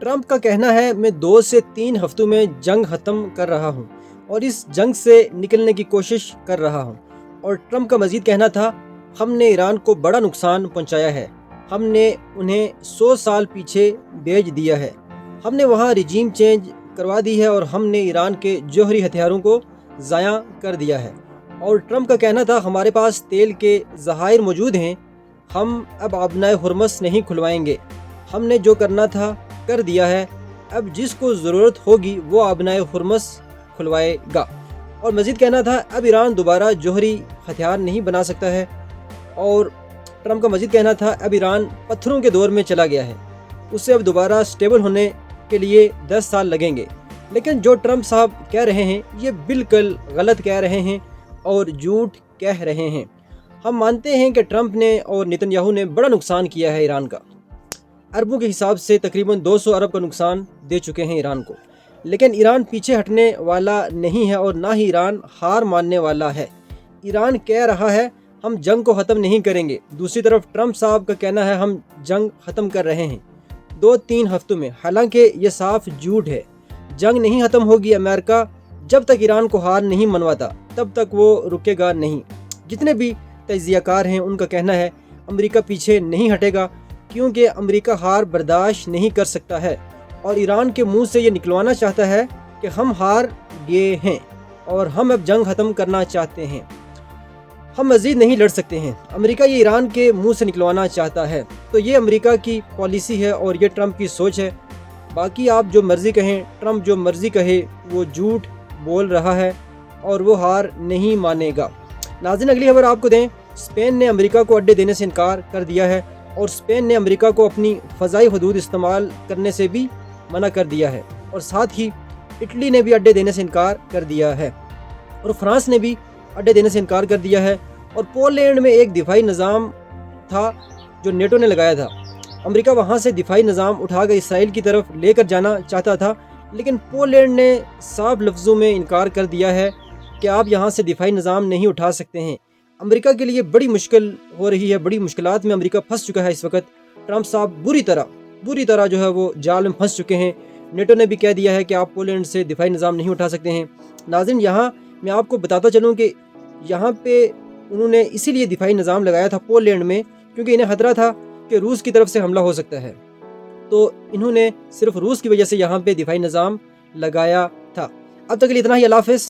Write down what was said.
Trump का कहना है मैं 2 से 3 हफ्तों में जंग ख़त्म कर रहा हूं और इस जंग से निकलने की कोशिश कर रहा हूं। और ट्रंप का मज़ीद कहना था हमने ईरान को बड़ा नुकसान पहुंचाया है, हमने उन्हें 100 साल पीछे भेज दिया है, हमने वहां रिजीम चेंज करवा दी है और हमने ईरान के जौहरी हथियारों को ज़ाया कर दिया है। और ट्रंप का कहना था हमारे पास तेल के ज़खायर मौजूद हैं, हम अब आबनाए हुर्मस नहीं खुलवाएंगे, हमने जो करना था कर दिया है, अब जिसको ज़रूरत होगी वो आबनाए हुर्मस खुलवाएगा। और मज़ीद कहना था अब ईरान दोबारा जौहरी हथियार नहीं बना सकता है। और ट्रंप का मज़ीद कहना था अब ईरान पत्थरों के दौर में चला गया है, उसे अब दोबारा स्टेबल होने के लिए 10 साल लगेंगे। लेकिन जो ट्रंप साहब कह रहे हैं ये बिल्कुल गलत कह रहे हैं और झूठ कह रहे हैं। हम मानते हैं कि ट्रंप ने और नेतन्याहू ने बड़ा नुकसान किया है ईरान का, अरबों के हिसाब से तकरीबन 200 अरब का नुकसान दे चुके हैं ईरान को। लेकिन ईरान पीछे हटने वाला नहीं है और ना ही ईरान हार मानने वाला है। ईरान कह रहा है हम जंग को ख़त्म नहीं करेंगे, दूसरी तरफ ट्रंप साहब का कहना है हम जंग ख़त्म कर रहे हैं 2-3 हफ्तों में। हालांकि ये साफ झूठ है, जंग नहीं ख़त्म होगी। अमेरिका जब तक ईरान को हार नहीं मनवाता तब तक वो रुकेगा नहीं। जितने भी तज्ज़ियाकार हैं उनका कहना है अमेरिका पीछे नहीं हटेगा, क्योंकि अमेरिका हार बर्दाश्त नहीं कर सकता है और ईरान के मुंह से ये निकलवाना चाहता है कि हम हार गए हैं और हम अब जंग ख़त्म करना चाहते हैं, हम मज़ीद नहीं लड़ सकते हैं। अमेरिका ये ईरान के मुंह से निकलवाना चाहता है। तो ये अमेरिका की पॉलिसी है और ये ट्रंप की सोच है। बाकी आप जो मर्ज़ी कहें, ट्रंप जो मर्ज़ी कहे वो झूठ बोल रहा है और वो हार नहीं मानेगा। नाज़रीन अगली खबर आपको दें, स्पेन ने अमेरिका को अड्डे देने से इनकार कर दिया है और स्पेन ने अमेरिका को अपनी फ़ज़ाई हदूद इस्तेमाल करने से भी मना कर दिया है। और साथ ही इटली ने भी अड्डे देने से इनकार कर दिया है और फ्रांस ने भी अड्डे देने से इनकार कर दिया है। और पोलैंड में एक दिफाई निज़ाम था जो नेटो ने लगाया था, अमेरिका वहाँ से दिफाई निज़ाम उठाकर इसराइल की तरफ लेकर जाना चाहता था, लेकिन पोलैंड ने साफ लफ्ज़ों में इनकार कर दिया है कि आप यहाँ से दिफाई निज़ाम नहीं उठा सकते हैं। अमेरिका के लिए बड़ी मुश्किल हो रही है, बड़ी मुश्किलात में अमेरिका फंस चुका है इस वक्त। ट्रंप साहब बुरी तरह जो है वो जाल में फंस चुके हैं। नेटो ने भी कह दिया है कि आप पोलैंड से दिफाई निज़ाम नहीं उठा सकते हैं। नाज़रीन यहाँ मैं आपको बताता चलूँ कि यहाँ पे उन्होंने इसीलिए दिफाई निज़ाम लगाया था पोलैंड में, क्योंकि इन्हें खतरा था कि रूस की तरफ से हमला हो सकता है। तो इन्होंने सिर्फ रूस की वजह से यहाँ पे दिफाई निज़ाम लगाया था। अब तक के लिए इतना ही, अल्लाह हाफ़िज़।